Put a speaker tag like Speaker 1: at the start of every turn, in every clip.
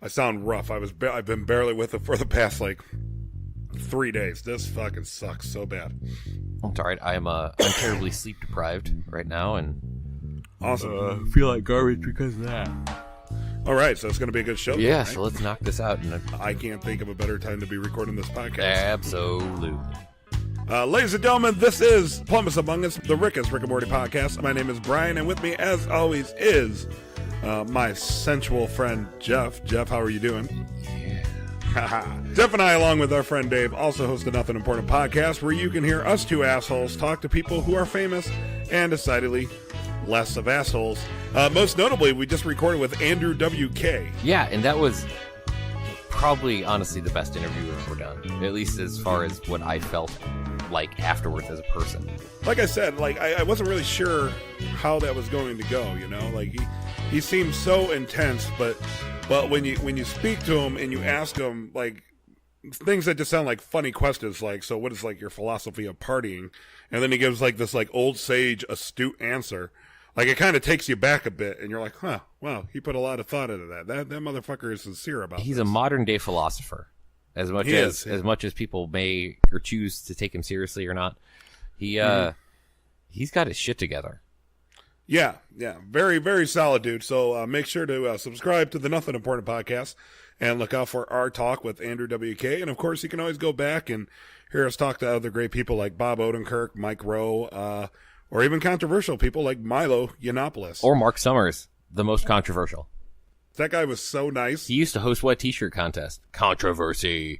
Speaker 1: I sound rough. I've been barely with it for the past 3 days. This fucking sucks so bad.
Speaker 2: It's alright. I'm terribly sleep deprived right now, and
Speaker 1: awesome.
Speaker 2: Feel like garbage because of that.
Speaker 1: All right, so it's going to be a good show.
Speaker 2: Yeah,
Speaker 1: right?
Speaker 2: So let's knock this out.
Speaker 1: I can't think of a better time to be recording this podcast.
Speaker 2: Absolutely.
Speaker 1: Ladies and gentlemen, this is Plumbus Among Us, the Rick and Morty podcast. My name is Brian, and with me, as always, is my sensual friend, Jeff. Jeff, how are you doing?
Speaker 2: Yeah.
Speaker 1: Jeff and I, along with our friend Dave, also host a Nothing Important podcast where you can hear us two assholes talk to people who are famous and decidedly less of assholes. Most notably, we just recorded with Andrew WK.
Speaker 2: Yeah, and that was probably, honestly, the best interview we've ever done. At least as far as what I felt like afterwards as a person.
Speaker 1: Like I said, I wasn't really sure how that was going to go, you know? He seemed so intense, but when you speak to him and you ask him, things that just sound like funny questions, so what is, your philosophy of partying? And then he gives, this, old sage, astute answer. It kind of takes you back a bit, and you're like, huh, well, he put a lot of thought into that. That motherfucker is sincere about
Speaker 2: He's
Speaker 1: this.
Speaker 2: A modern-day philosopher. As much as people may or choose to take him seriously or not, he's got his shit together.
Speaker 1: Yeah. Very, very solid dude. So make sure to subscribe to the Nothing Important podcast and look out for our talk with Andrew WK. And, of course, you can always go back and hear us talk to other great people like Bob Odenkirk, Mike Rowe, or even controversial people like Milo Yiannopoulos.
Speaker 2: Or Mark Summers, the most controversial.
Speaker 1: That guy was so nice.
Speaker 2: He used to host what t-shirt contest? Controversy.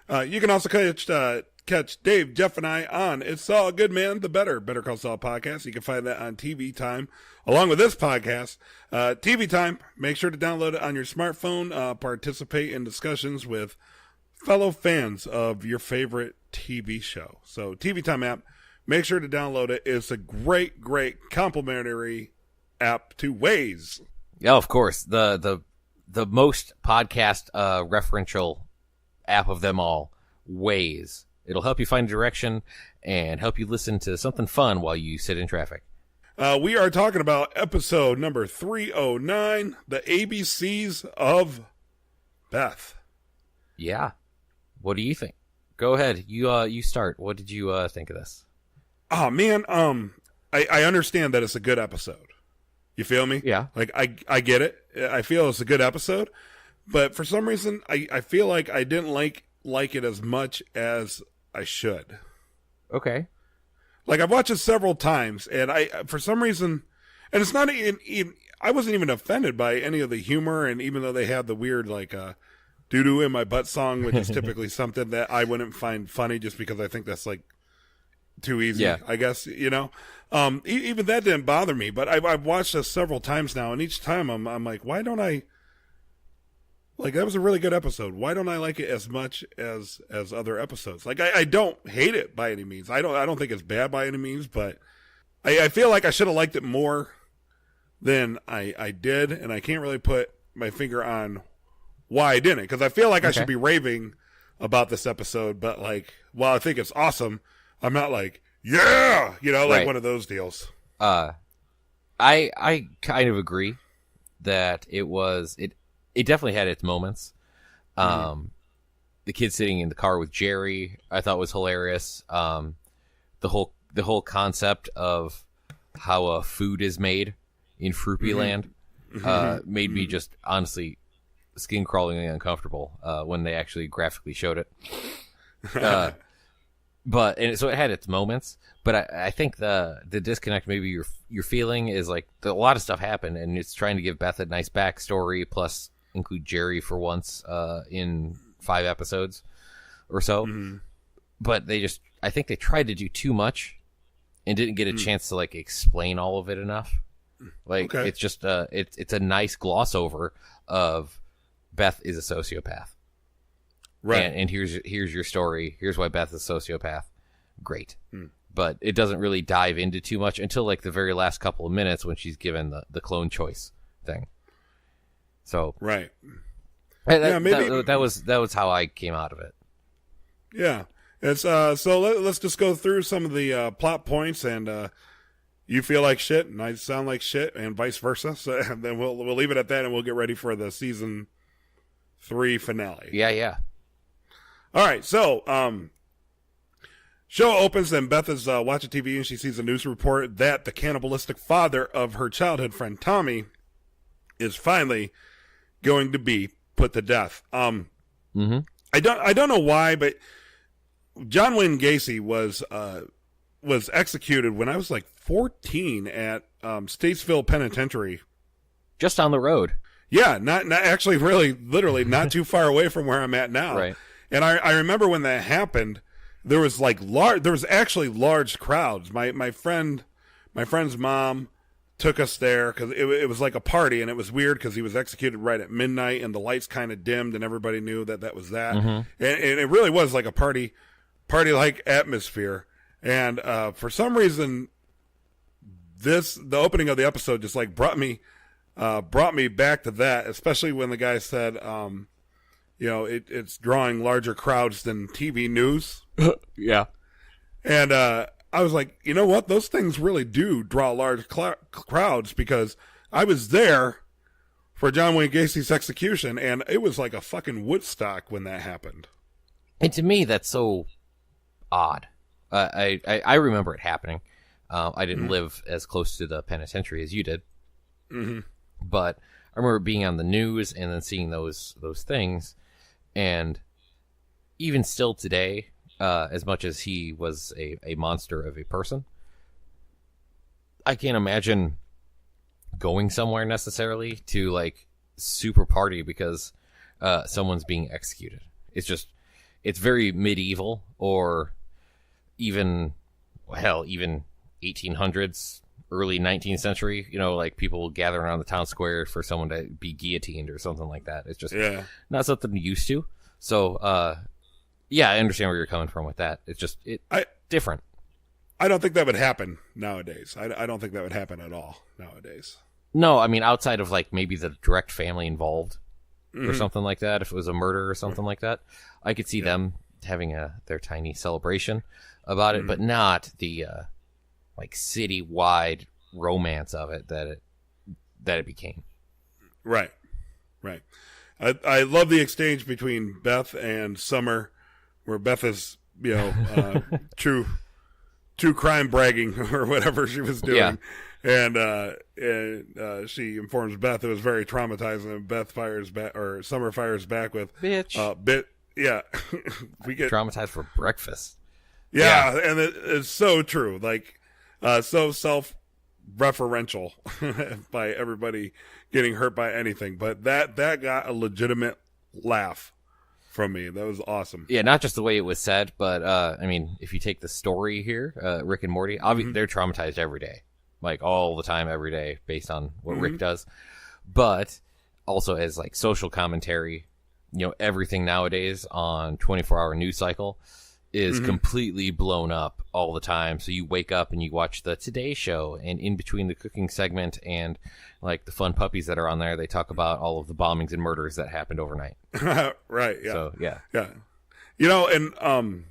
Speaker 1: You can also catch Dave, Jeff, and I on It's All Good Man, the Better Call Saul podcast. You can find that on TV Time, along with this podcast. TV Time, make sure to download it on your smartphone. Participate in discussions with fellow fans of your favorite TV show. So TV Time app, make sure to download it. It's a great, great complimentary app to Waze.
Speaker 2: Yeah, of course. The most podcast referential app of them all, Waze. It'll help you find direction and help you listen to something fun while you sit in traffic.
Speaker 1: We are talking about episode number 309, the ABCs of Beth.
Speaker 2: Yeah. What do you think? Go ahead. You start. What did you think of this?
Speaker 1: Oh, man. I understand that it's a good episode. You feel me?
Speaker 2: Yeah.
Speaker 1: I get it. I feel it's a good episode. But for some reason, I feel like I didn't like it as much as I should.
Speaker 2: Okay.
Speaker 1: I've watched it several times, and for some reason, and it's not even I wasn't even offended by any of the humor, and even though they had the weird, doo-doo in my butt song, which is typically something that I wouldn't find funny just because I think that's, too easy, yeah. I guess, you know? Even that didn't bother me, but I've watched this several times now, and each time I'm like, why don't I... that was a really good episode. Why don't I like it as much as other episodes? I don't hate it by any means. I don't think it's bad by any means, but I feel like I should have liked it more than I did, and I can't really put my finger on why I didn't, because I feel like I should be raving about this episode, but while I think it's awesome, I'm not yeah, right. One of those deals.
Speaker 2: I kind of agree that it definitely had its moments. The kid sitting in the car with Jerry, I thought was hilarious. The whole concept of how food is made in Fruity Land made me just honestly skin crawlingly uncomfortable when they actually graphically showed it. So it had its moments, but I think the disconnect maybe you're feeling is a lot of stuff happened, and it's trying to give Beth a nice backstory, plus include Jerry for once in 5 episodes or so. But I think they tried to do too much and didn't get a chance to explain all of it enough. Okay. It's just it's a nice gloss over of Beth is a sociopath. Right. And here's your story. Here's why Beth is a sociopath. Great. But it doesn't really dive into too much until the very last couple of minutes when she's given the clone choice thing. So
Speaker 1: right.
Speaker 2: Maybe that was how I came out of it.
Speaker 1: Yeah. It's so let's just go through some of the plot points, and you feel like shit and I sound like shit and vice versa. So and then we'll leave it at that, and we'll get ready for the season 3 finale.
Speaker 2: Yeah.
Speaker 1: All right, so show opens and Beth is watching TV and she sees a news report that the cannibalistic father of her childhood friend Tommy is finally going to be put to death.
Speaker 2: Mm-hmm.
Speaker 1: I don't know why, but John Wayne Gacy was executed when I was like 14 at Statesville Penitentiary.
Speaker 2: Just on the road.
Speaker 1: Yeah, not actually, really, literally not too far away from where I'm at now.
Speaker 2: Right.
Speaker 1: And I remember when that happened, there was actually large crowds. My friend's mom took us there because it was like a party, and it was weird because he was executed right at midnight, and the lights kind of dimmed, and everybody knew that was that.
Speaker 2: Mm-hmm.
Speaker 1: And it really was like a party like atmosphere. And for some reason, the opening of the episode just like brought me back to that, especially when the guy said, it's drawing larger crowds than TV news.
Speaker 2: Yeah.
Speaker 1: And I was like, you know what? Those things really do draw large crowds, because I was there for John Wayne Gacy's execution, and it was like a fucking Woodstock when that happened.
Speaker 2: And to me, that's so odd. I remember it happening. I didn't live as close to the penitentiary as you did.
Speaker 1: Mm-hmm.
Speaker 2: But I remember being on the news and then seeing those things. And even still today, as much as he was a monster of a person, I can't imagine going somewhere necessarily to like super party because someone's being executed. It's very medieval, or even 1800s, early 19th century, like people gather around the town square for someone to be guillotined or something like that. It's just not something I'm used to. So, I understand where you're coming from with that. It's just different.
Speaker 1: I don't think that would happen nowadays. I don't think that would happen at all nowadays.
Speaker 2: No, I mean, outside of like maybe the direct family involved or something like that, if it was a murder or something like that, I could see them having their tiny celebration about it, but not the like city-wide romance of it that it became. Right.
Speaker 1: I love the exchange between Beth and Summer, where Beth is, true crime bragging or whatever she was doing. Yeah. And she informs Beth it was very traumatizing, and Beth fires back, or Summer fires back with,
Speaker 2: bitch.
Speaker 1: Yeah. We get
Speaker 2: traumatized for breakfast.
Speaker 1: Yeah. And it's so true. Like, so self-referential by everybody getting hurt by anything. But that got a legitimate laugh from me. That was awesome.
Speaker 2: Yeah, not just the way it was said, but I mean, if you take the story here, Rick and Morty, obviously they're traumatized every day, like all the time, every day, based on what Rick does. But also as like social commentary, everything nowadays on 24-hour news cycle is completely blown up all the time. So you wake up and you watch the Today Show, and in between the cooking segment and like the fun puppies that are on there, they talk about all of the bombings and murders that happened overnight.
Speaker 1: Right. Yeah.
Speaker 2: So yeah.
Speaker 1: And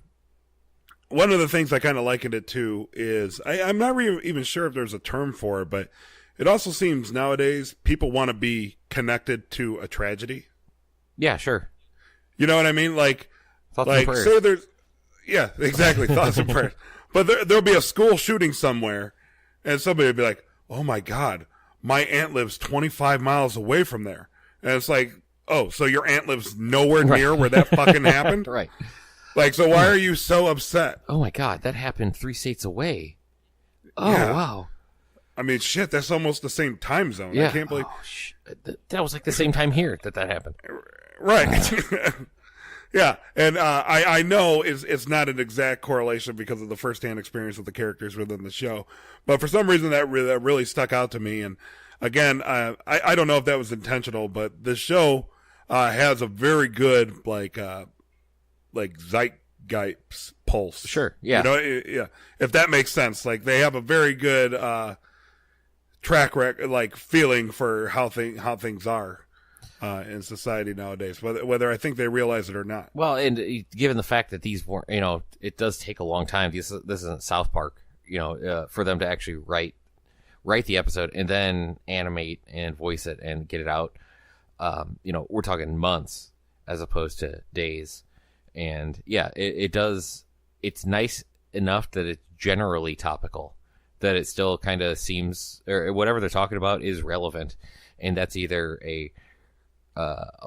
Speaker 1: one of the things I kind of likened it to is I'm not even sure if there's a term for it, but it also seems nowadays people want to be connected to a tragedy.
Speaker 2: Yeah, sure.
Speaker 1: You know what I mean? Like say there's, yeah, exactly. Thoughts and prayers. But there'll be a school shooting somewhere, and somebody will be like, oh my God, my aunt lives 25 miles away from there. And it's like, oh, so your aunt lives nowhere near where that fucking happened?
Speaker 2: Right.
Speaker 1: Like, so why are you so upset?
Speaker 2: Oh my God, that happened 3 states away. Oh, yeah. Wow.
Speaker 1: I mean, shit, that's almost the same time zone.
Speaker 2: Yeah.
Speaker 1: I can't believe.
Speaker 2: That was like the same time here that happened.
Speaker 1: Right. Yeah, and I know it's not an exact correlation because of the firsthand experience of the characters within the show, but for some reason that really stuck out to me. And again, I don't know if that was intentional, but the show has a very good like zeitgeist pulse.
Speaker 2: Sure, yeah,
Speaker 1: yeah, if that makes sense. Like they have a very good track record, like feeling for how things are. In society nowadays, whether I think they realize it or not.
Speaker 2: Well, and given the fact that these weren't, it does take a long time. This isn't South Park, for them to actually write the episode and then animate and voice it and get it out. We're talking months as opposed to days. And yeah, it does. It's nice enough that it's generally topical, that it still kind of seems, or whatever they're talking about is relevant, and that's either a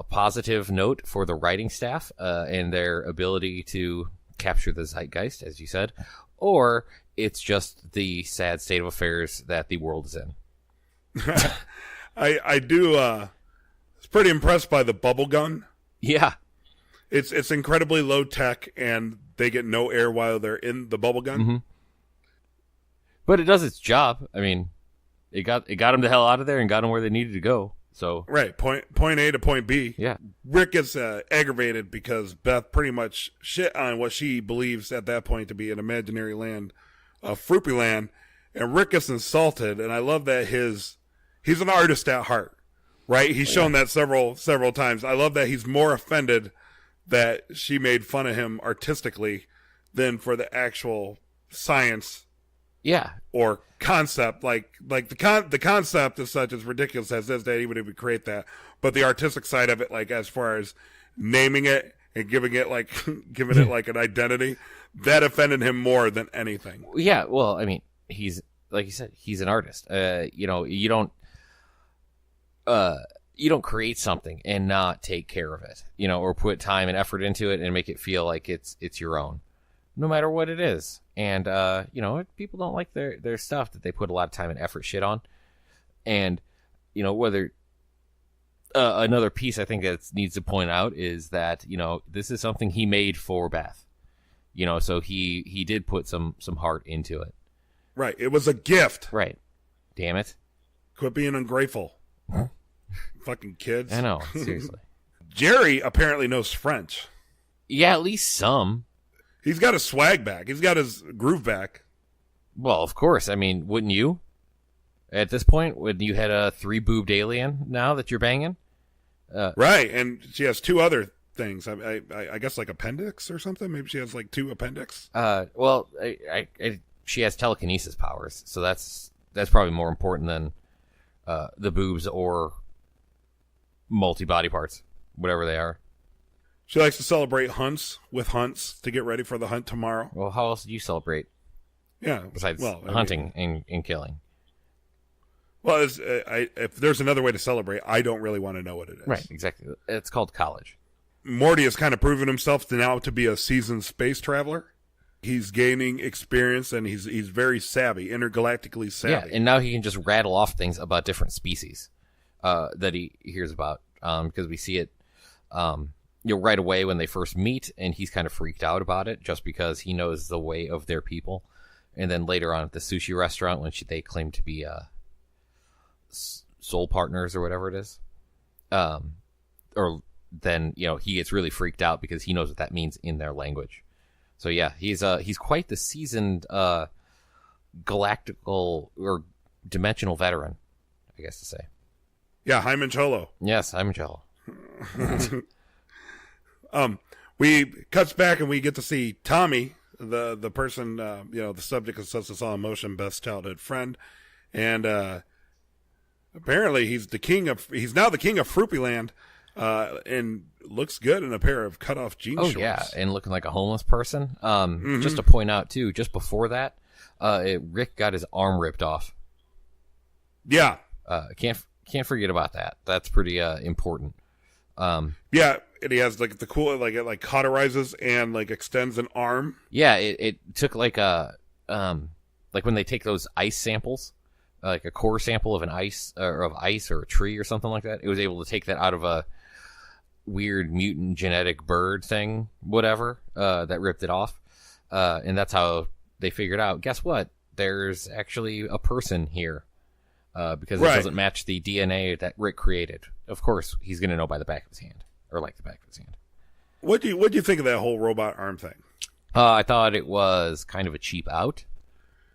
Speaker 2: positive note for the writing staff and their ability to capture the zeitgeist, as you said, or it's just the sad state of affairs that the world is in.
Speaker 1: I do. Was pretty impressed by the bubble gun.
Speaker 2: Yeah,
Speaker 1: it's incredibly low tech, and they get no air while they're in the bubble gun.
Speaker 2: Mm-hmm. But it does its job. I mean, it got them the hell out of there and got them where they needed to go. So
Speaker 1: right, point A to point B.
Speaker 2: Yeah,
Speaker 1: Rick gets aggravated because Beth pretty much shit on what she believes at that point to be an imaginary land, Fruity Land, and Rick gets insulted. And I love that he's an artist at heart, right? He's shown that several times. I love that he's more offended that she made fun of him artistically than for the actual science.
Speaker 2: Yeah.
Speaker 1: Or concept, like the concept as such is ridiculous as is that he would even create that, but the artistic side of it, like as far as naming it and giving it like an identity, that offended him more than anything.
Speaker 2: Yeah, well, I mean, he's, like you said, he's an artist. You know, you don't create something and not take care of it, you know, or put time and effort into it and make it feel like it's your own, no matter what it is. And, you know, people don't like their stuff that they put a lot of time and effort shit on. And, you know, whether another piece I think that needs to point out is that, you know, this is something he made for Beth, you know, so he did put some heart into it.
Speaker 1: Right. It was a gift.
Speaker 2: Right. Damn it.
Speaker 1: Quit being ungrateful. Fucking kids.
Speaker 2: I know. Seriously.
Speaker 1: Jerry apparently knows French.
Speaker 2: Yeah, at least some.
Speaker 1: He's got his swag back. He's got his groove back.
Speaker 2: Well, of course. I mean, wouldn't you? At this point, when you had a 3-boobed alien now that you're banging?
Speaker 1: Right, and she has 2 other things. I guess like appendix or something? Maybe she has like 2 appendix?
Speaker 2: Well, she has telekinesis powers, so that's probably more important than the boobs or multi-body parts, whatever they are.
Speaker 1: She likes to celebrate hunts with hunts to get ready for the hunt tomorrow.
Speaker 2: Well, how else do you celebrate?
Speaker 1: Yeah.
Speaker 2: Besides hunting and killing.
Speaker 1: Well, if there's another way to celebrate, I don't really want to know what it is.
Speaker 2: Right, exactly. It's called college.
Speaker 1: Morty has kind of proven himself to be a seasoned space traveler. He's gaining experience, and he's very savvy, intergalactically savvy.
Speaker 2: Yeah, and now he can just rattle off things about different species that he hears about, because we see it right away when they first meet, and he's kind of freaked out about it just because he knows the way of their people. And then later on at the sushi restaurant, when they claim to be soul partners or whatever it is, or then he gets really freaked out because he knows what that means in their language. So yeah, he's quite the seasoned galactical or dimensional veteran, I guess to say.
Speaker 1: Yeah, Hyman Cholo.
Speaker 2: Yes, Hyman Cholo.
Speaker 1: We cuts back and we get to see Tommy, the person, the subject that sets us all in motion, Beth's childhood friend, and apparently he's now the king of Fruity Land, and looks good in a pair of cut-off jean shorts.
Speaker 2: Oh yeah, and looking like a homeless person. Just to point out too, just before that, Rick got his arm ripped off.
Speaker 1: Yeah,
Speaker 2: can't forget about that. That's pretty important.
Speaker 1: Yeah, and he has like the cool it cauterizes and extends an arm.
Speaker 2: Yeah, it took like when they take those ice samples, like a core sample of ice or a tree or something like that. It was able to take that out of a weird mutant genetic bird thing, whatever, that ripped it off. And that's how they figured out, guess what? There's actually a person here. Because it doesn't match the DNA that Rick created. Of course, he's going to know by the back of his hand, or like the back of his hand.
Speaker 1: What do you think of that whole robot arm thing?
Speaker 2: I thought it was kind of a cheap out,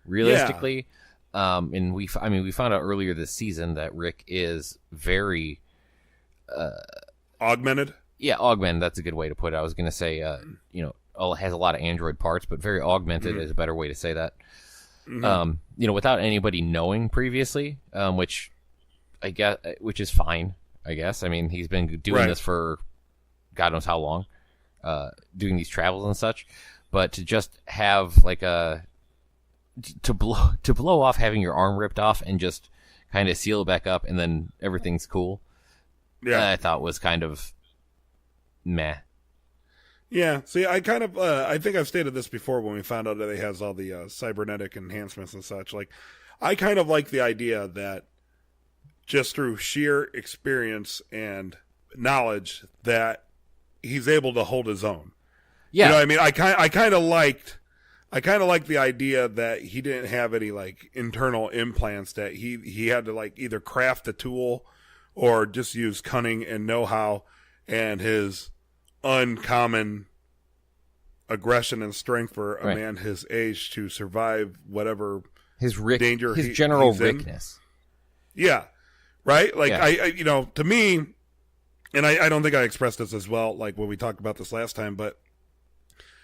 Speaker 2: realistically. Yeah. And we found out earlier this season that Rick is very
Speaker 1: augmented.
Speaker 2: Yeah, augmented. That's a good way to put it. I was going to say, has a lot of android parts, but very augmented is a better way to say that. Mm-hmm. Without anybody knowing previously, which is fine, I guess. I mean, he's been doing this for God knows how long, doing these travels and such. But to just have like to blow off having your arm ripped off and just kind of seal it back up and then everything's cool. Yeah, I thought was kind of meh.
Speaker 1: Yeah, see, I kind of, I think I've stated this before when we found out that he has all the cybernetic enhancements and such. Like, I kind of like the idea that just through sheer experience and knowledge that he's able to hold his own.
Speaker 2: Yeah,
Speaker 1: you know what I mean? I kind of liked the idea that he didn't have any like internal implants, that he had to like either craft a tool or just use cunning and know-how and his uncommon aggression and strength for a man his age to survive whatever danger
Speaker 2: his general
Speaker 1: he's in.
Speaker 2: rickness.
Speaker 1: Yeah, right. Like I you know, to me, and I don't think I expressed this as well, like when we talked about this last time, but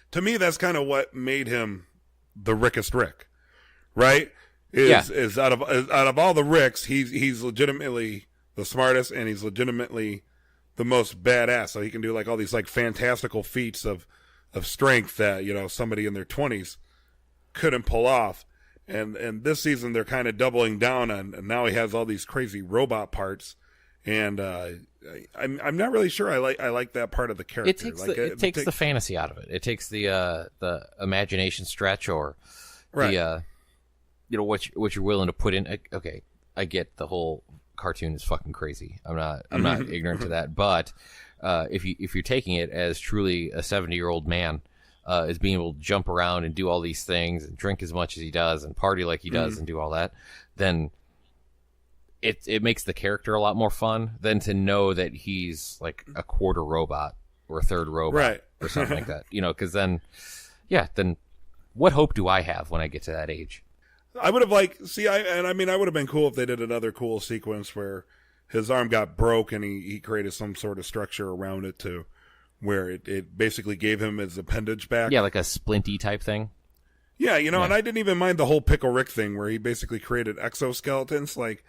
Speaker 1: to me, that's kind of what made him the Rickest Rick, right? Is out of all the Ricks, he's legitimately the smartest, and he's legitimately the most badass. So he can do like all these like fantastical feats of strength that, you know, somebody in their 20s couldn't pull off. And this season they're kind of doubling down on, and now he has all these crazy robot parts. And I'm not really sure I like that part of the character.
Speaker 2: It takes the fantasy out of it. It takes the imagination stretch, or the you know, what you're willing to put in. Okay, I get the whole cartoon is fucking crazy. I'm not ignorant to that. But if you're taking it as truly a 70-year-old man is being able to jump around and do all these things and drink as much as he does and party like he does and do all that, then it makes the character a lot more fun than to know that he's like a quarter robot or a third robot or something like that. You know, because then what hope do I have when I get to that age?
Speaker 1: I would have liked, I would have been cool if they did another cool sequence where his arm got broke and he created some sort of structure around it to where it basically gave him his appendage back.
Speaker 2: Yeah, like a splinty type thing.
Speaker 1: Yeah, you know, and I didn't even mind the whole Pickle Rick thing where he basically created exoskeletons, like,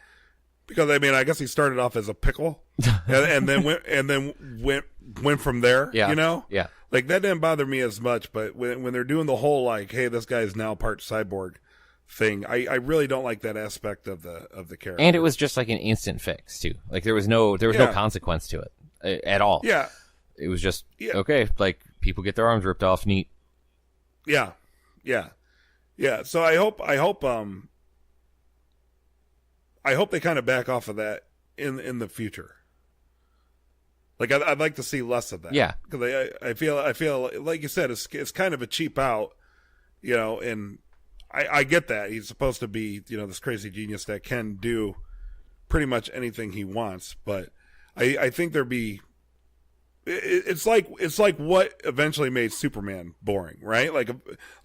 Speaker 1: because I mean, I guess he started off as a pickle and then went from there. Yeah, you know.
Speaker 2: Yeah,
Speaker 1: like that didn't bother me as much, but when they're doing the whole like, hey, this guy's now part cyborg thing, I really don't like that aspect of the character.
Speaker 2: And it was just like an instant fix too. Like there was no consequence to it at all.
Speaker 1: Yeah,
Speaker 2: it was just okay. Like people get their arms ripped off, neat.
Speaker 1: Yeah. So I hope they kind of back off of that in the future. Like I'd like to see less of that.
Speaker 2: Yeah,
Speaker 1: because I feel like you said, it's kind of a cheap out, you know. And I get that he's supposed to be, you know, this crazy genius that can do pretty much anything he wants, but I think there'd be. It's like what eventually made Superman boring, right? Like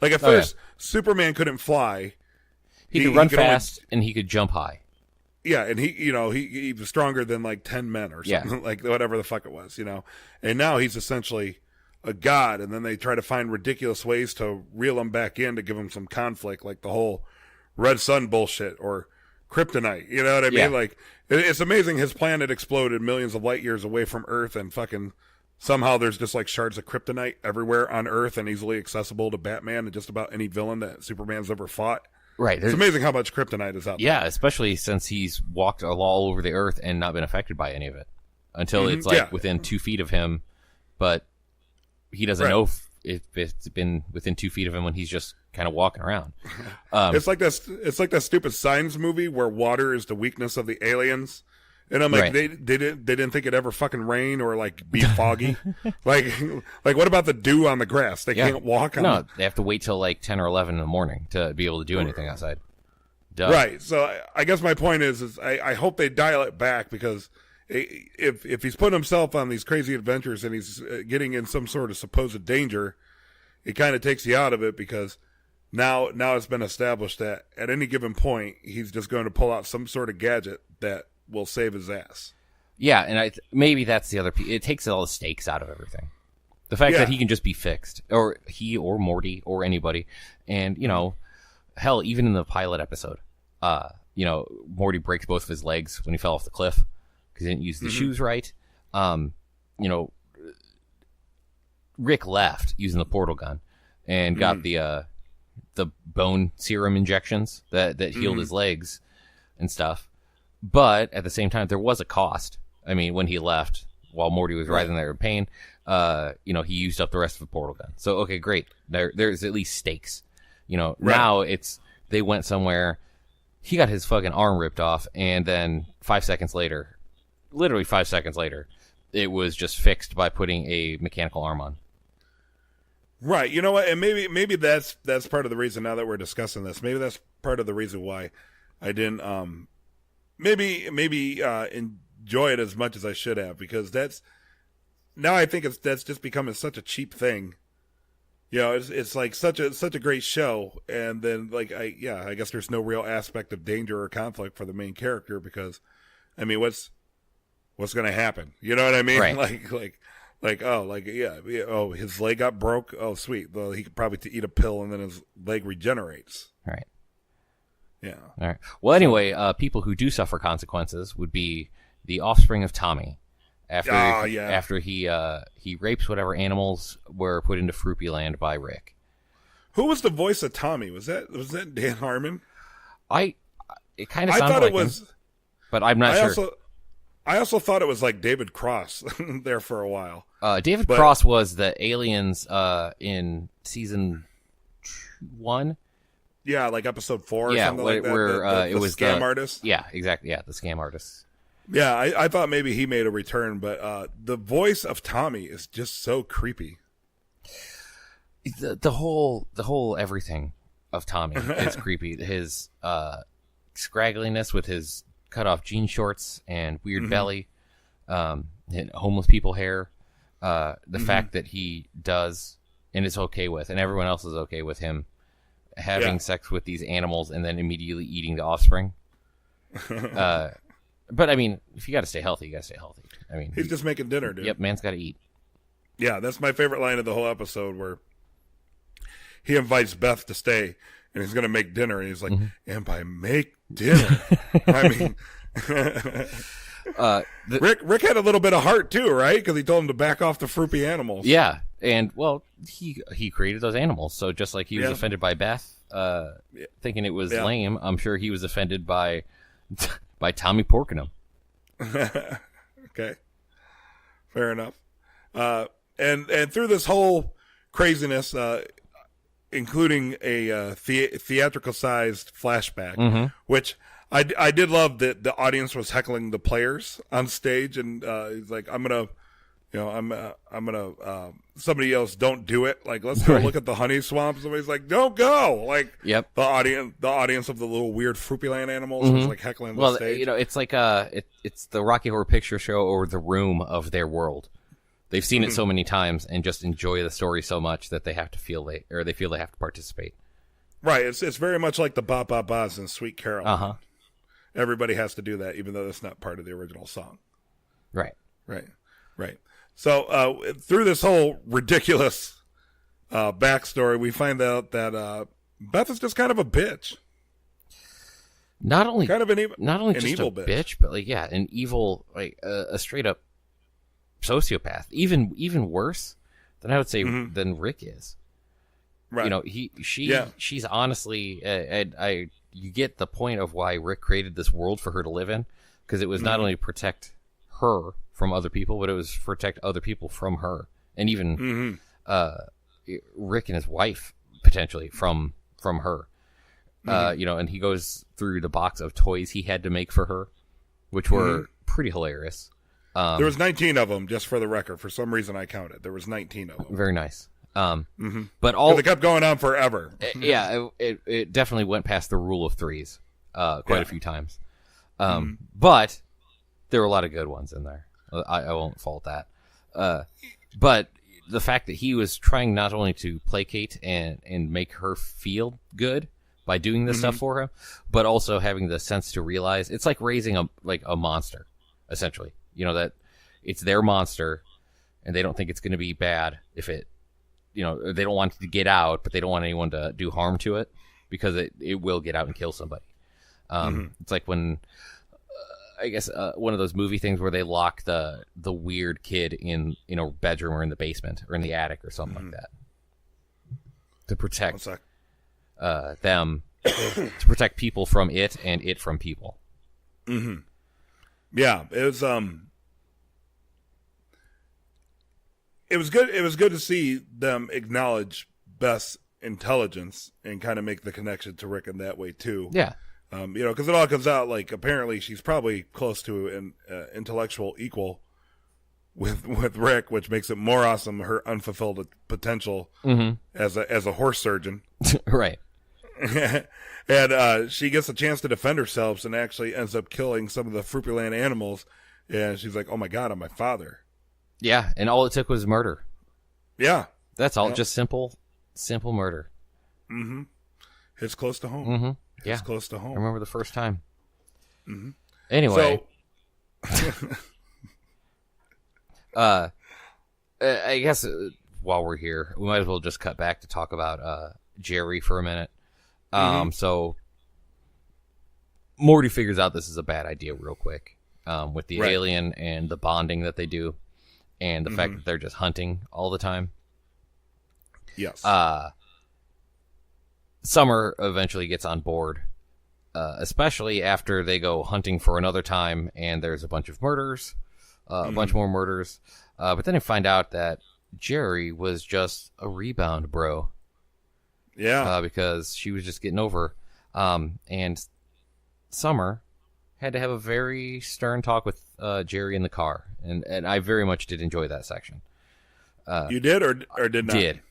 Speaker 1: at first, Superman couldn't fly.
Speaker 2: He could run fast and he could jump high.
Speaker 1: Yeah, and he was stronger than like 10 men or something, like whatever the fuck it was, you know. And now he's essentially a god, and then they try to find ridiculous ways to reel him back in to give him some conflict, like the whole Red Sun bullshit or kryptonite, you know what I mean? Like, it's amazing his planet exploded millions of light years away from Earth, and fucking somehow there's just like shards of kryptonite everywhere on Earth and easily accessible to Batman and just about any villain that Superman's ever fought.
Speaker 2: Right.
Speaker 1: It's amazing how much kryptonite is out there.
Speaker 2: Yeah, especially since he's walked all over the Earth and not been affected by any of it until it's like within 2 feet of him, but he doesn't know if it's been within 2 feet of him when he's just kind of walking around.
Speaker 1: It's like that stupid Signs movie where water is the weakness of the aliens. And I'm like, they didn't think it'd ever fucking rain or like be foggy. like what about the dew on the grass? They can't walk on it.
Speaker 2: No, they have to wait till like 10 or 11 in the morning to be able to do anything outside. Duh.
Speaker 1: Right. So I guess my point is I hope they dial it back, because if he's putting himself on these crazy adventures and he's getting in some sort of supposed danger, it kind of takes you out of it, because now it's been established that at any given point he's just going to pull out some sort of gadget that will save his ass.
Speaker 2: Yeah, and maybe that's the other piece. It takes all the stakes out of everything. The fact that he can just be fixed, or he or Morty or anybody. And, you know, hell, even in the pilot episode, you know, Morty breaks both of his legs when he fell off the cliff because he didn't use the shoes right. You know, Rick left using the portal gun and got the bone serum injections that healed his legs and stuff. But at the same time, there was a cost. I mean, when he left, while Morty was writhing there in pain, he used up the rest of the portal gun. So, okay, great. There's at least stakes. Now they went somewhere. He got his fucking arm ripped off, and then 5 seconds later, literally 5 seconds later, it was just fixed by putting a mechanical arm on.
Speaker 1: Right. You know what? And maybe that's part of the reason, now that we're discussing this, maybe that's part of the reason why I didn't maybe enjoy it as much as I should have, because now I think that's just becoming such a cheap thing. It's like such a great show, and then I guess there's no real aspect of danger or conflict for the main character, because I mean, what's going to happen? You know what I mean?
Speaker 2: Right.
Speaker 1: His leg got broke. Oh, sweet. Well, he could probably eat a pill and then his leg regenerates.
Speaker 2: Right.
Speaker 1: Yeah.
Speaker 2: All right. Well, anyway, people who do suffer consequences would be the offspring of Tommy. After he rapes whatever animals were put into Fruity Land by Rick.
Speaker 1: Who was the voice of Tommy? Was that Dan Harmon?
Speaker 2: It kind of sounded like him, but I'm not sure.
Speaker 1: I also thought it was like David Cross there for a while.
Speaker 2: David Cross was the aliens in season 1.
Speaker 1: Yeah, like episode 4 or something like that.
Speaker 2: Where it was
Speaker 1: the scam artist.
Speaker 2: Yeah, exactly. Yeah, the scam artist.
Speaker 1: Yeah, I thought maybe he made a return, but the voice of Tommy is just so creepy.
Speaker 2: The whole everything of Tommy is creepy. His scraggliness with his cut off jean shorts and weird belly, and homeless people hair, the fact that he does and is okay with, and everyone else is okay with him having sex with these animals and then immediately eating the offspring. But I mean, if you got to stay healthy, you got to stay healthy. I mean,
Speaker 1: he's just making dinner, dude.
Speaker 2: Yep, man's got to eat.
Speaker 1: Yeah, that's my favorite line of the whole episode, where he invites Beth to stay, and he's going to make dinner, and he's like, and by make dinner, I mean, Rick had a little bit of heart too, right? Because he told him to back off the fruity animals.
Speaker 2: Yeah, and well, he created those animals, so just like he was offended by Beth, thinking it was lame, I'm sure he was offended by Tommy porking him.
Speaker 1: Okay, fair enough. And through this whole craziness, including a theatrical-sized flashback, which I did love that the audience was heckling the players on stage, and he's like, I'm gonna somebody else, don't do it. Like, let's go look at the honey swamp. Somebody's like, don't go. Like, the audience of the little weird Fruity Land animals was like heckling the stage.
Speaker 2: It's like it's the Rocky Horror Picture Show or The Room of their world. They've seen it so many times and just enjoy the story so much that they have to feel they have to participate.
Speaker 1: Right. It's very much like the Ba Ba Ba's in Sweet Carol. Everybody has to do that, even though that's not part of the original song.
Speaker 2: Right.
Speaker 1: So through this whole ridiculous backstory, we find out that Beth is just kind of a bitch.
Speaker 2: Not only just
Speaker 1: evil
Speaker 2: a bitch, but an evil, a straight up sociopath. Even worse than I would say than Rick is. Right. She's honestly, you get the point of why Rick created this world for her to live in, because it was not only to protect her from other people, but it was to protect other people from her, and even Rick and his wife potentially from her. And he goes through the box of toys he had to make for her, which were pretty hilarious.
Speaker 1: There was 19 of them, just for the record. For some reason, I counted. There was 19 of them.
Speaker 2: Very nice.
Speaker 1: But they kept going on forever.
Speaker 2: It definitely went past the rule of threes quite a few times. But there were a lot of good ones in there. I won't fault that. But the fact that he was trying not only to placate and make her feel good by doing this stuff for him, but also having the sense to realize it's like raising a monster, essentially. That it's their monster, and they don't think it's going to be bad if it, they don't want it to get out, but they don't want anyone to do harm to it, because it will get out and kill somebody. It's like when I guess one of those movie things where they lock the weird kid in a bedroom or in the basement or in the attic or something like that to protect them, to protect people from it and it from people.
Speaker 1: Mm-hmm. Yeah, it was good. It was good to see them acknowledge Beth's intelligence and kind of make the connection to Rick in that way too.
Speaker 2: Yeah.
Speaker 1: Because it all comes out like apparently she's probably close to an intellectual equal with Rick, which makes it more awesome. Her unfulfilled potential as a horse surgeon,
Speaker 2: right?
Speaker 1: And she gets a chance to defend herself and actually ends up killing some of the Fruitland animals. And she's like, "Oh my God, I'm my father."
Speaker 2: Yeah, and all it took was murder.
Speaker 1: Yeah,
Speaker 2: that's all. Yep. Just simple murder.
Speaker 1: Mm-hmm. It's close to home.
Speaker 2: Mm-hmm. Yeah,
Speaker 1: it's close to home.
Speaker 2: I remember the first time.
Speaker 1: Mm-hmm.
Speaker 2: Anyway, I guess while we're here, we might as well just cut back to talk about Jerry for a minute. So Morty figures out this is a bad idea real quick with the alien and the bonding that they do, and the fact that they're just hunting all the time.
Speaker 1: Yes.
Speaker 2: Summer eventually gets on board, especially after they go hunting for another time, and there's a bunch of murders, a bunch more murders. But then they find out that Jerry was just a rebound bro.
Speaker 1: Yeah.
Speaker 2: Because she was just getting over. And Summer had to have a very stern talk with Jerry in the car. And I very much did enjoy that section.
Speaker 1: You did or did not?
Speaker 2: Did.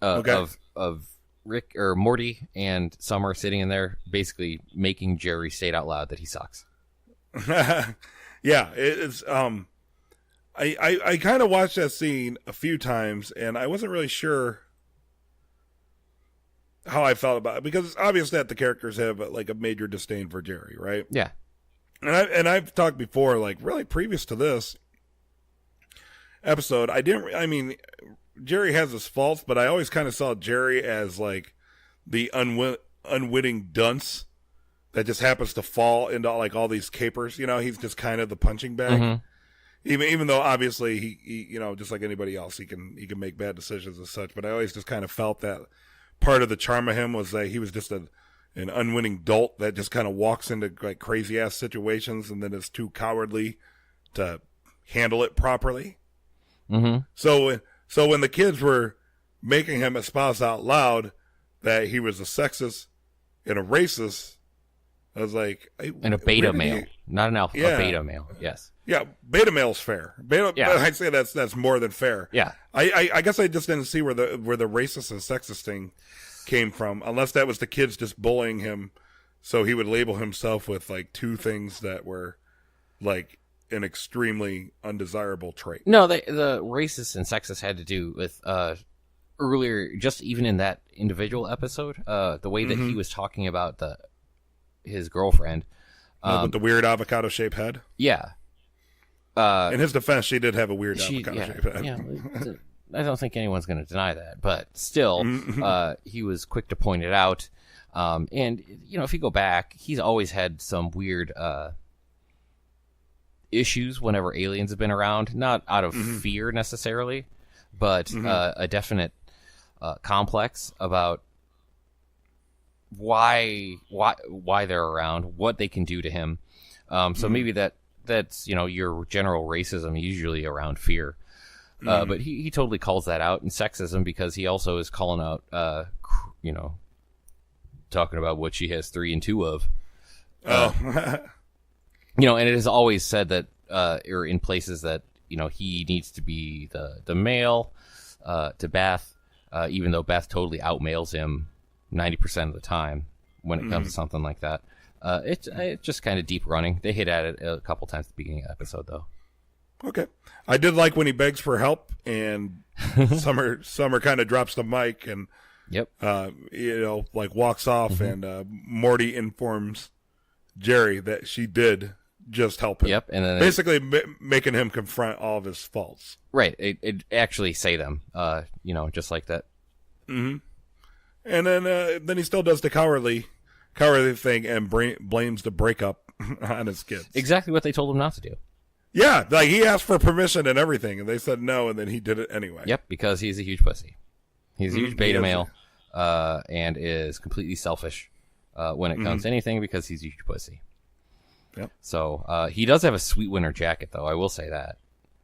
Speaker 1: Okay.
Speaker 2: Of Rick or Morty and Summer sitting in there basically making Jerry state out loud that he sucks.
Speaker 1: Yeah, it's I kind of watched that scene a few times and I wasn't really sure how I felt about it because it's obvious that the characters have like a major disdain for Jerry, right?
Speaker 2: Yeah.
Speaker 1: And I've talked before, like really previous to this episode, Jerry has his faults, but I always kind of saw Jerry as like the unwitting dunce that just happens to fall into like all these capers. You know, he's just kind of the punching bag. Even though obviously he just like anybody else, he can make bad decisions and such. But I always just kind of felt that part of the charm of him was that he was just an unwitting dolt that just kind of walks into like crazy ass situations and then is too cowardly to handle it properly. So when the kids were making him espouse out loud that he was a sexist and a racist, I was like...
Speaker 2: And a beta male. Not an alpha, a beta male, yes.
Speaker 1: Yeah, beta male's fair. I'd say that's more than fair.
Speaker 2: Yeah.
Speaker 1: I guess I just didn't see where the racist and sexist thing came from, unless that was the kids just bullying him so he would label himself with like two things that were like an extremely undesirable trait.
Speaker 2: No, the racist and sexist had to do with earlier, just even in that individual episode, the way that he was talking about his girlfriend.
Speaker 1: With the weird avocado-shaped head?
Speaker 2: Yeah.
Speaker 1: In his defense, she did have a weird avocado-shaped head.
Speaker 2: Yeah, I don't think anyone's going to deny that. But still, he was quick to point it out. And, if you go back, he's always had some weird... issues whenever aliens have been around, not out of fear necessarily, but a definite complex about why they're around, what they can do to him. So maybe that's your general racism usually around fear, but he totally calls that out, and sexism because he also is calling out talking about what she has 3 and 2 of. And it is always said that, or in places that, he needs to be the male to Beth, even though Beth totally outmales him 90% of the time when it comes to something like that. It's just kind of deep running. They hit at it a couple times at the beginning of the episode, though.
Speaker 1: Okay. I did like when he begs for help and Summer kind of drops the mic and, walks off and Morty informs Jerry that she did just help him.
Speaker 2: Yep, and then
Speaker 1: basically making him confront all of his faults.
Speaker 2: Right, it actually say them, just like that.
Speaker 1: And then he still does the cowardly thing and blames the breakup on his kids.
Speaker 2: Exactly what they told him not to do.
Speaker 1: Yeah, like he asked for permission and everything, and they said no, and then he did it anyway.
Speaker 2: Yep, because he's a huge pussy. He's a huge beta male, and is completely selfish when it comes to anything because he's a huge pussy.
Speaker 1: Yep.
Speaker 2: So he does have a sweet winter jacket, though. I will say that.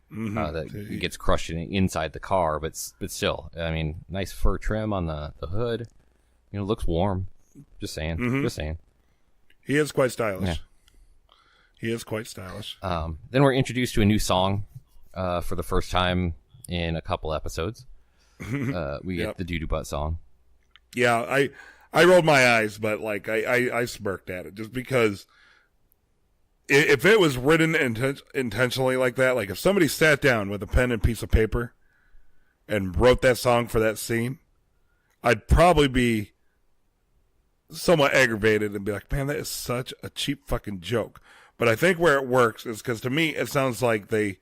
Speaker 2: That gets crushed inside the car, but still, I mean, nice fur trim on the hood. You know, looks warm. Just saying. Just saying.
Speaker 1: He is quite stylish. Yeah. He is quite stylish.
Speaker 2: Then we're introduced to a new song for the first time in a couple episodes. We get the doo-doo butt song.
Speaker 1: Yeah, I rolled my eyes, but like I smirked at it just because if it was written intentionally like that, like if somebody sat down with a pen and piece of paper and wrote that song for that scene, I'd probably be somewhat aggravated and be like, man, that is such a cheap fucking joke. But I think where it works is because to me, it sounds like they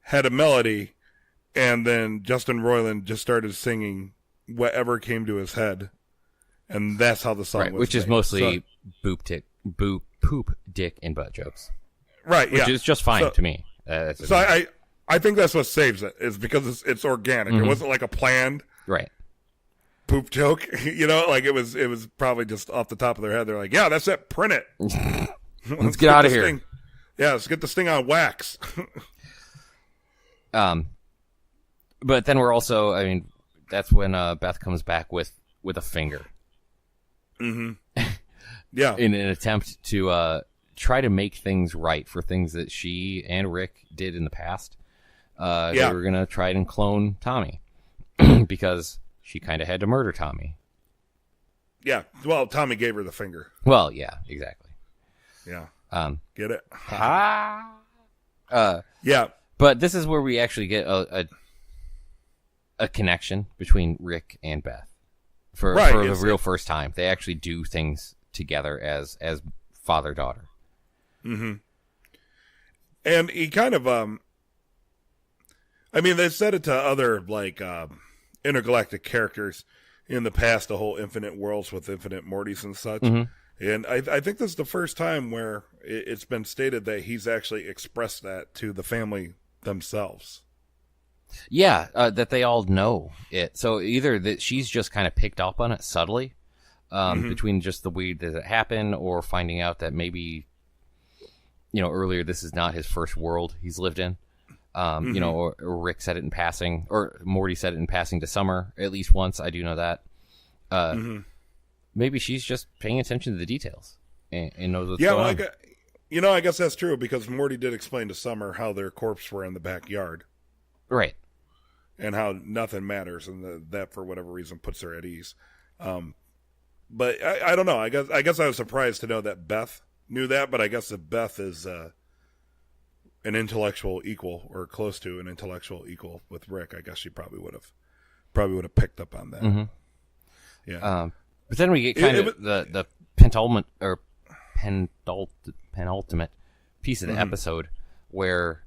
Speaker 1: had a melody and then Justin Roiland just started singing whatever came to his head. And that's how the song was
Speaker 2: which
Speaker 1: made.
Speaker 2: is mostly poop, dick, and butt jokes.
Speaker 1: Right,
Speaker 2: which is just fine to me.
Speaker 1: I think that's what saves it, is because it's organic. It wasn't like a planned poop joke. You know, like it was probably just off the top of their head. They're like, yeah, that's it, print it.
Speaker 2: Let's get out of here.
Speaker 1: Thing. Yeah, let's get this thing on wax.
Speaker 2: But then we're also, I mean, that's when Beth comes back with a finger.
Speaker 1: Yeah.
Speaker 2: In an attempt to try to make things right for things that she and Rick did in the past. They were going to try and clone Tommy because she kind of had to murder Tommy.
Speaker 1: Yeah. Well, Tommy gave her the finger.
Speaker 2: Well, yeah, exactly.
Speaker 1: Yeah. Get it?
Speaker 2: Yeah. But this is where we actually get a connection between Rick and Beth for the real first time. They actually do things together as father-daughter.
Speaker 1: And he kind of I mean, they said it to other like intergalactic characters in the past, the whole infinite worlds with infinite Mortys and such. And I think this is the first time where it's been stated that he's actually expressed that to the family themselves.
Speaker 2: Yeah, that they all know it. So either that she's just kind of picked up on it subtly, between just the way that it happened, or finding out that maybe, you know, earlier this is not his first world he's lived in. You know, or Rick said it in passing, or Morty said it in passing to Summer at least once. I do know that. Maybe she's just paying attention to the details and knows what's going on.
Speaker 1: You know, I guess that's true because Morty did explain to Summer how their corpse were in the backyard.
Speaker 2: Right.
Speaker 1: And how nothing matters, and that for whatever reason puts her at ease. But I don't know. I guess I was surprised to know that Beth knew that, but I guess if Beth is an intellectual equal or close to an intellectual equal with Rick, I guess she probably would have picked up on that. Yeah.
Speaker 2: But then we get kind of the penultimate piece of the episode where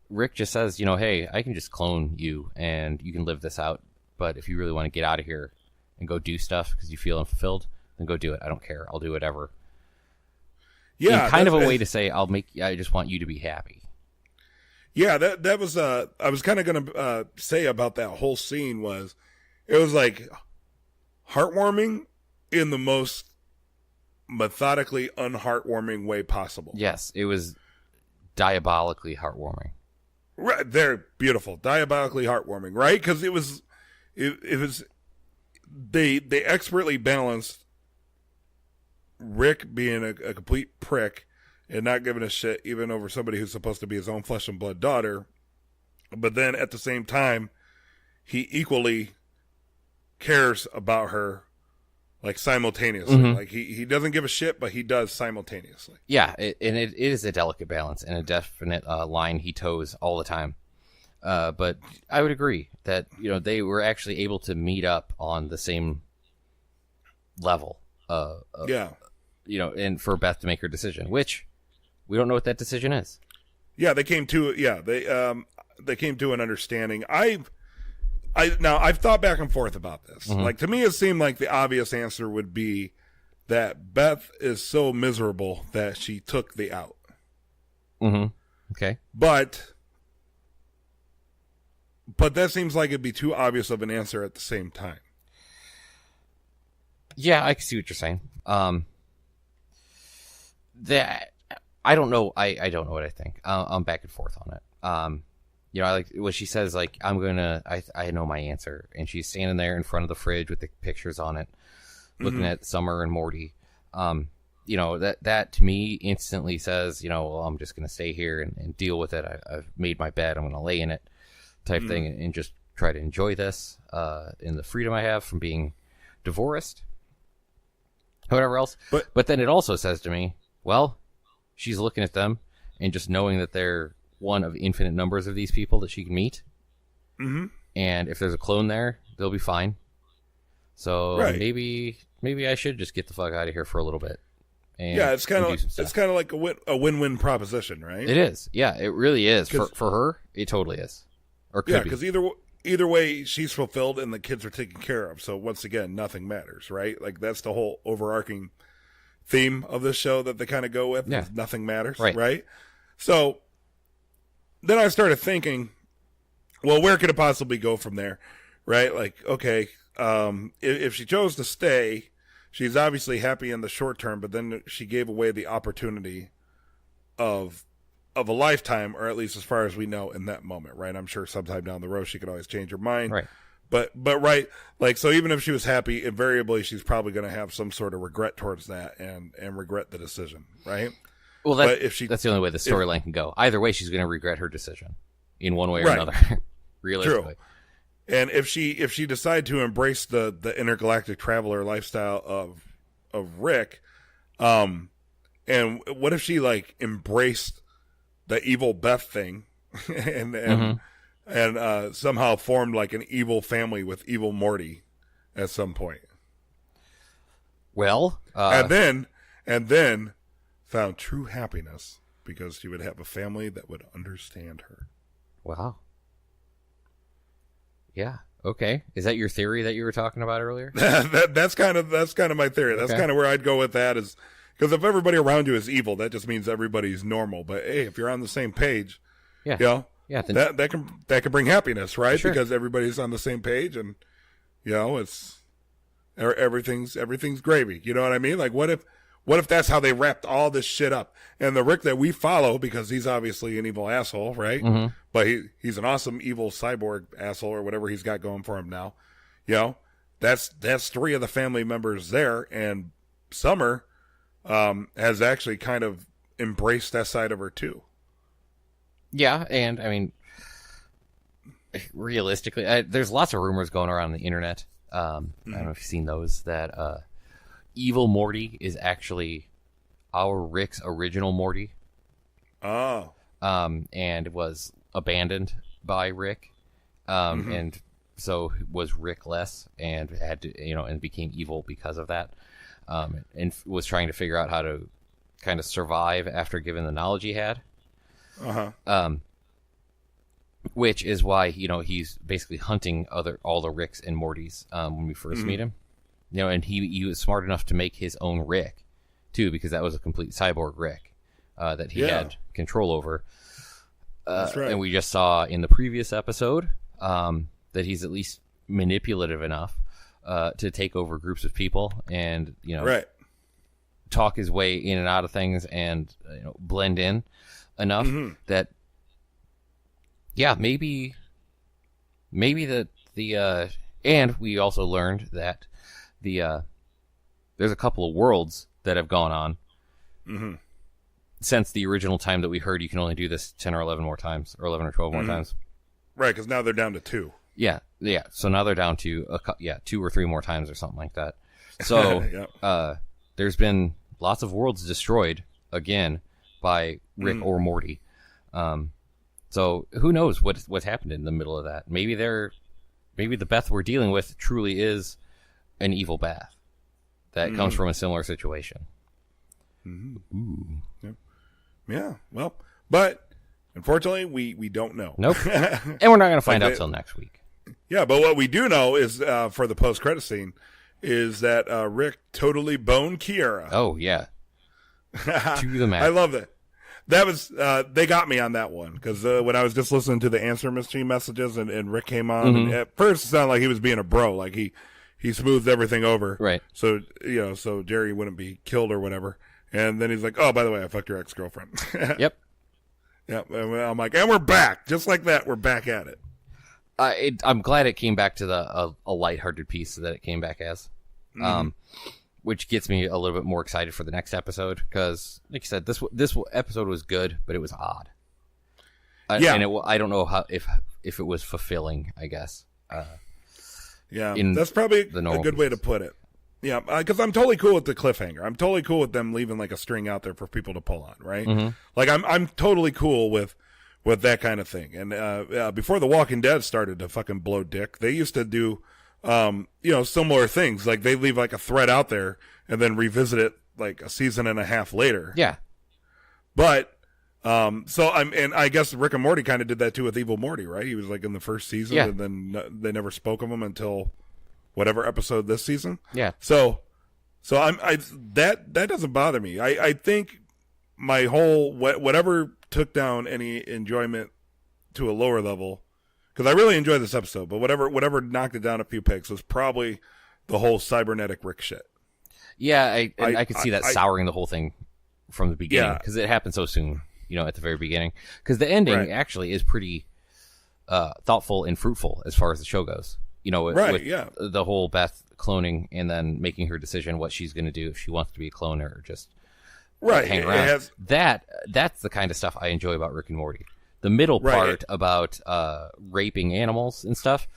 Speaker 2: Rick just says, you know, hey, I can just clone you and you can live this out. But if you really want to get out of here and go do stuff because you feel unfulfilled, then go do it. I don't care. I'll do whatever. Yeah. And kind of a way to say, I just want you to be happy.
Speaker 1: Yeah. That was, I was kind of going to say about that whole scene was, it was like heartwarming in the most methodically unheartwarming way possible.
Speaker 2: Yes. It was diabolically heartwarming.
Speaker 1: Right, they're beautiful, diabolically heartwarming, right? Because it was they expertly balanced Rick being a complete prick and not giving a shit even over somebody who's supposed to be his own flesh and blood daughter, but then at the same time, he equally cares about her, like simultaneously. Like he doesn't give a shit, but he does simultaneously.
Speaker 2: Yeah, it is a delicate balance and a definite line he toes all the time. But I would agree that, you know, they were actually able to meet up on the same level. Yeah, you know, and for Beth to make her decision, which we don't know what that decision is.
Speaker 1: Yeah, they came to they came to an understanding. I've thought back and forth about this. Like, to me, it seemed like the obvious answer would be that Beth is so miserable that she took the out.
Speaker 2: Mm-hmm. Okay.
Speaker 1: But that seems like it'd be too obvious of an answer at the same time.
Speaker 2: Yeah, I can see what you're saying. That I don't know. I don't know what I think. I'm back and forth on it. I like what she says. Like, I know my answer, and she's standing there in front of the fridge with the pictures on it, looking at Summer and Morty. That to me instantly says, well, I'm just gonna stay here and deal with it. I've made my bed. I'm gonna lay in it, type thing, and just try to enjoy this in the freedom I have from being divorced. Whatever else. But then it also says to me, well, she's looking at them and just knowing that they're one of infinite numbers of these people that she can meet. Mm-hmm. And if there's a clone there, they'll be fine. So maybe I should just get the fuck out of here for a little bit. And
Speaker 1: it's kind of like a win-win proposition, right?
Speaker 2: It is. Yeah, it really is. For her, it totally is. Or could be.
Speaker 1: Because either way, she's fulfilled and the kids are taken care of. So once again, nothing matters, right? Like, that's the whole overarching theme of this show that they kind of go with. Yeah. Nothing matters, right? So then I started thinking, well, where could it possibly go from there, right? Like, okay, if she chose to stay, she's obviously happy in the short term, but then she gave away the opportunity of a lifetime, or at least as far as we know in that moment, right? I'm sure sometime down the road she could always change her mind.
Speaker 2: Right.
Speaker 1: But right, like, so even if she was happy, invariably she's probably going to have some sort of regret towards that and regret the decision, right?
Speaker 2: Well, that's the only way the storyline can go. Either way, she's going to regret her decision in one way or another, realistically.
Speaker 1: True. And if she decided to embrace the intergalactic traveler lifestyle of Rick, and what if she like embraced the evil Beth thing and somehow formed like an evil family with evil Morty at some point?
Speaker 2: Well,
Speaker 1: and then found true happiness because she would have a family that would understand her.
Speaker 2: Wow. Yeah. Okay. Is that your theory that you were talking about earlier?
Speaker 1: that's kind of my theory. That's kind of where I'd go with that, is because if everybody around you is evil, that just means everybody's normal. But hey, if you're on the same page, that can bring happiness, right? Sure. Because everybody's on the same page, and it's everything's gravy. You know what I mean? Like, what if that's how they wrapped all this shit up? And the Rick that we follow, because he's obviously an evil asshole, right? Mm-hmm. But he's an awesome evil cyborg asshole or whatever he's got going for him now. That's three of the family members there, and Summer has actually kind of embraced that side of her too.
Speaker 2: Yeah, and I mean, realistically, there's lots of rumors going around the internet. I don't know if you've seen those, that evil Morty is actually our Rick's original Morty.
Speaker 1: Oh.
Speaker 2: And was abandoned by Rick. And so was Rick-less and had to, and became evil because of that. And was trying to figure out how to kind of survive after given the knowledge he had. Which is why, he's basically hunting all the Ricks and Mortys when we first meet him. And he was smart enough to make his own Rick, too, because that was a complete cyborg Rick that he had control over.
Speaker 1: That's right.
Speaker 2: And we just saw in the previous episode that he's at least manipulative enough to take over groups of people and, talk his way in and out of things and, blend in enough that, maybe and we also learned that there's a couple of worlds that have gone on since the original time that we heard you can only do this 10 or 11 more times, or 11 or 12 more times.
Speaker 1: Right, because now they're down to 2.
Speaker 2: Yeah. So now they're down to 2 or 3 more times or something like that. So there's been lots of worlds destroyed again by Rick or Morty. So who knows what's happened in the middle of that? Maybe the Beth we're dealing with truly is an evil Beth that comes from a similar situation. Ooh.
Speaker 1: Yeah. Well, but unfortunately, we don't know.
Speaker 2: Nope. And we're not going to find out till next week.
Speaker 1: Yeah, but what we do know is for the post-credit scene is that Rick totally boned Kiara.
Speaker 2: Oh, yeah. To the max.
Speaker 1: I love it. That was, they got me on that one, because when I was just listening to the answer machine messages and Rick came on, and at first it sounded like he was being a bro, like he smoothed everything over.
Speaker 2: Right.
Speaker 1: So, so Jerry wouldn't be killed or whatever. And then he's like, oh, by the way, I fucked your ex-girlfriend.
Speaker 2: Yep.
Speaker 1: Yep. And I'm like, and we're back. Just like that, we're back at it.
Speaker 2: I'm glad it came back to a lighthearted piece that it came back as. Which gets me a little bit more excited for the next episode, because, like you said, this episode was good, but it was odd. And I don't know if it was fulfilling, I guess.
Speaker 1: That's probably a good way to put it. Yeah, because I'm totally cool with the cliffhanger. I'm totally cool with them leaving like a string out there for people to pull on, right? Like I'm totally cool with that kind of thing. And before The Walking Dead started to fucking blow dick, they used to do similar things. Like they leave like a thread out there and then revisit it like a season and a half later.
Speaker 2: Yeah.
Speaker 1: But and I guess Rick and Morty kind of did that too with Evil Morty, right? He was like in the first season, and then they never spoke of him until whatever episode this season.
Speaker 2: Yeah.
Speaker 1: So that doesn't bother me. I think my whole whatever took down any enjoyment to a lower level, because I really enjoyed this episode, but whatever knocked it down a few pegs was probably the whole cybernetic Rick shit.
Speaker 2: Yeah, I could see that souring the whole thing from the beginning, because it happened so soon, at the very beginning. Because the ending actually is pretty thoughtful and fruitful as far as the show goes. With the whole Beth cloning and then making her decision what she's going to do, if she wants to be a cloner or just hang around. That's the kind of stuff I enjoy about Rick and Morty. The middle part about raping animals and stuff,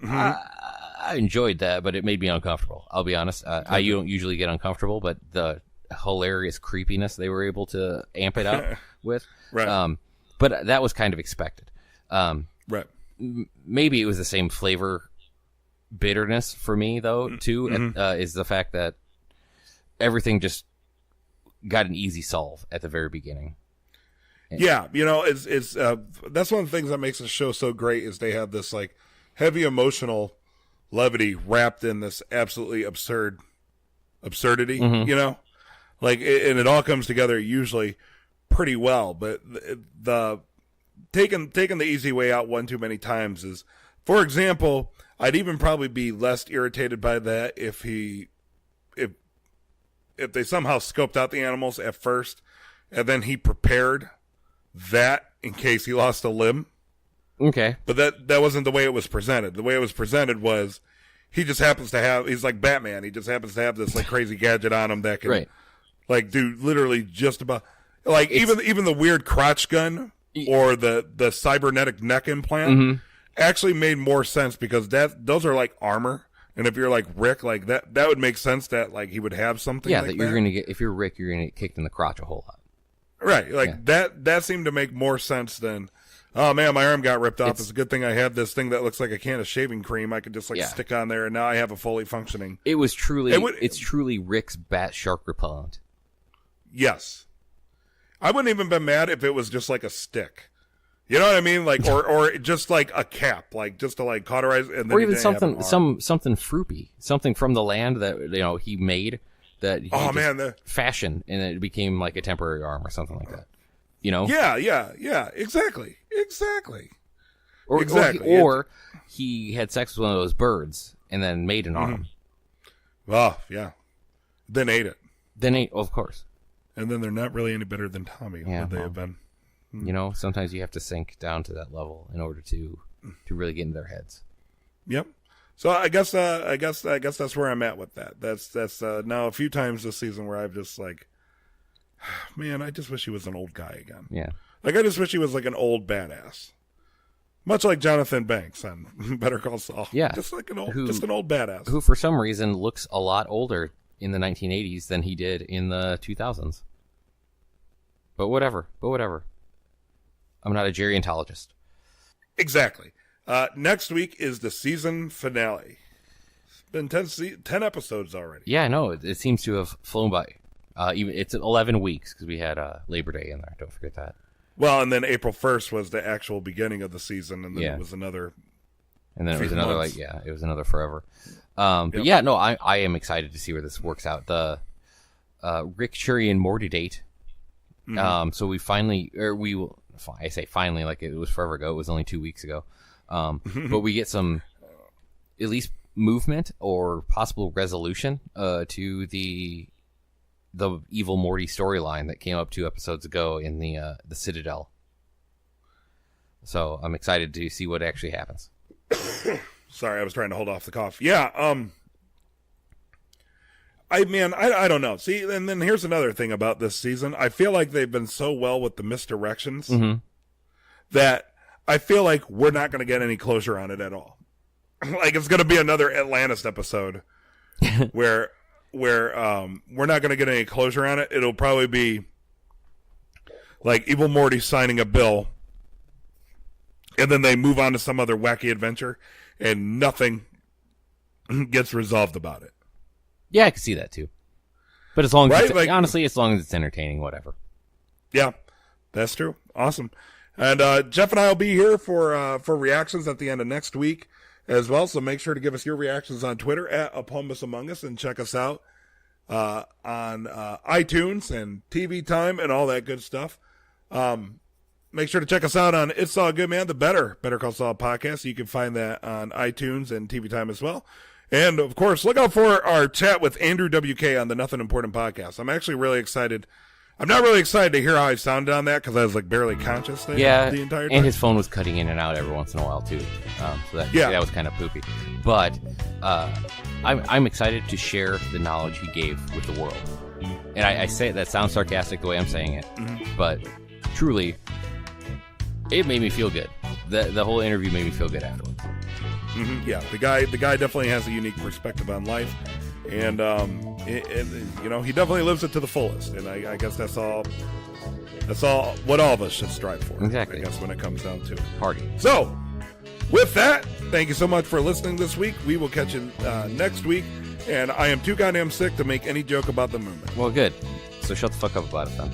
Speaker 2: I enjoyed that, but it made me uncomfortable. I'll be honest. I don't usually get uncomfortable, but the hilarious creepiness they were able to amp it up with. Right. But that was kind of expected.
Speaker 1: Right.
Speaker 2: Maybe it was the same flavor bitterness for me, though, too, is the fact that everything just got an easy solve at the very beginning.
Speaker 1: Yeah, it's that's one of the things that makes the show so great is they have this like heavy emotional levity wrapped in this absolutely absurdity, like and it all comes together usually pretty well. But the taking the easy way out one too many times is, for example, I'd even probably be less irritated by that if they somehow scoped out the animals at first and then he prepared that in case he lost a limb.
Speaker 2: Okay.
Speaker 1: But that wasn't the way it was presented. The way it was presented was he just happens to have, he's like Batman. He just happens to have this like crazy gadget on him that can like do literally just about like even the weird crotch gun or the cybernetic neck implant actually made more sense because those are like armor. And if you're like Rick, like that would make sense that like he would have something. Yeah, like that you're
Speaker 2: gonna get, if you're Rick, you're gonna get kicked in the crotch a whole lot.
Speaker 1: Right, like that seemed to make more sense than, oh man, my arm got ripped off. It's a good thing I have this thing that looks like a can of shaving cream. I could just like stick on there, and now I have a fully functioning.
Speaker 2: It's truly Rick's bat shark repellent.
Speaker 1: Yes, I wouldn't even been mad if it was just like a stick. You know what I mean? Like, or just like a cap, like just to like cauterize, and then
Speaker 2: or even something fruity, something from the land that he made that he fashioned, and it became like a temporary arm or something like that.
Speaker 1: Yeah, exactly.
Speaker 2: Or he had sex with one of those birds and then made an arm.
Speaker 1: Oh yeah, then ate it.
Speaker 2: Of course.
Speaker 1: And then they're not really any better than Tommy. Would they have been?
Speaker 2: Sometimes you have to sink down to that level in order to really get into their heads.
Speaker 1: Yep. So I guess that's where I'm at with that. That's now a few times this season where I've just like, man, I just wish he was an old guy again.
Speaker 2: Yeah.
Speaker 1: Like I just wish he was like an old badass, much like Jonathan Banks on Better Call Saul.
Speaker 2: Yeah.
Speaker 1: Just like an old badass
Speaker 2: who for some reason looks a lot older in the 1980s than he did in the 2000s. But whatever. I'm not a gerontologist.
Speaker 1: Exactly. Next week is the season finale. It's been 10 episodes already.
Speaker 2: Yeah, no, it seems to have flown by. It's 11 weeks because we had Labor Day in there. Don't forget that.
Speaker 1: Well, and then April 1st was the actual beginning of the season, and then it was another
Speaker 2: And then it was another
Speaker 1: months.
Speaker 2: it was another forever. But yeah, no, I am excited to see where this works out. The Rick, Cherry, and Morty date. So we finally, I say finally, like it was forever ago. It was only 2 weeks ago. But we get some, at least movement or possible resolution to the evil Morty storyline that came up 2 episodes ago in the Citadel. So I'm excited to see what actually happens.
Speaker 1: Sorry, I was trying to hold off the cough. Yeah, I don't know. See, and then here's another thing about this season. I feel like they've been so well with the misdirections that I feel like we're not going to get any closure on it at all. Like it's going to be another Atlantis episode where we're not going to get any closure on it. It'll probably be like Evil Morty signing a bill, and then they move on to some other wacky adventure, and nothing gets resolved about it.
Speaker 2: Yeah, I can see that too. But as long as
Speaker 1: Right?
Speaker 2: honestly, as long as it's entertaining, whatever.
Speaker 1: Yeah, that's true. Awesome. And Jeff and I will be here for reactions at the end of next week as well. So make sure to give us your reactions on Twitter at Plumbus Among Us, and check us out on iTunes and TV Time and all that good stuff. Make sure to check us out on It's All Good Man, the Better Call Saul podcast. You can find that on iTunes and TV Time as well. And, of course, look out for our chat with Andrew WK on the Nothing Important podcast. I'm actually really excited. I'm not really excited to hear how I sounded on that because I was, like, barely conscious the entire time.
Speaker 2: And his phone was cutting in and out every once in a while, too. So that was kind of poopy. But I'm excited to share the knowledge he gave with the world. And I say that sounds sarcastic the way I'm saying it. But truly, it made me feel good. The whole interview made me feel good afterwards.
Speaker 1: Yeah, the guy definitely has a unique perspective on life, and he definitely lives it to the fullest. And I guess that's all what all of us should strive for.
Speaker 2: Exactly.
Speaker 1: I guess when it comes down to it.
Speaker 2: Party.
Speaker 1: So, with that, thank you so much for listening this week. We will catch you next week, and I am too goddamn sick to make any joke about the movement.
Speaker 2: Well, good. So shut the fuck up about it then.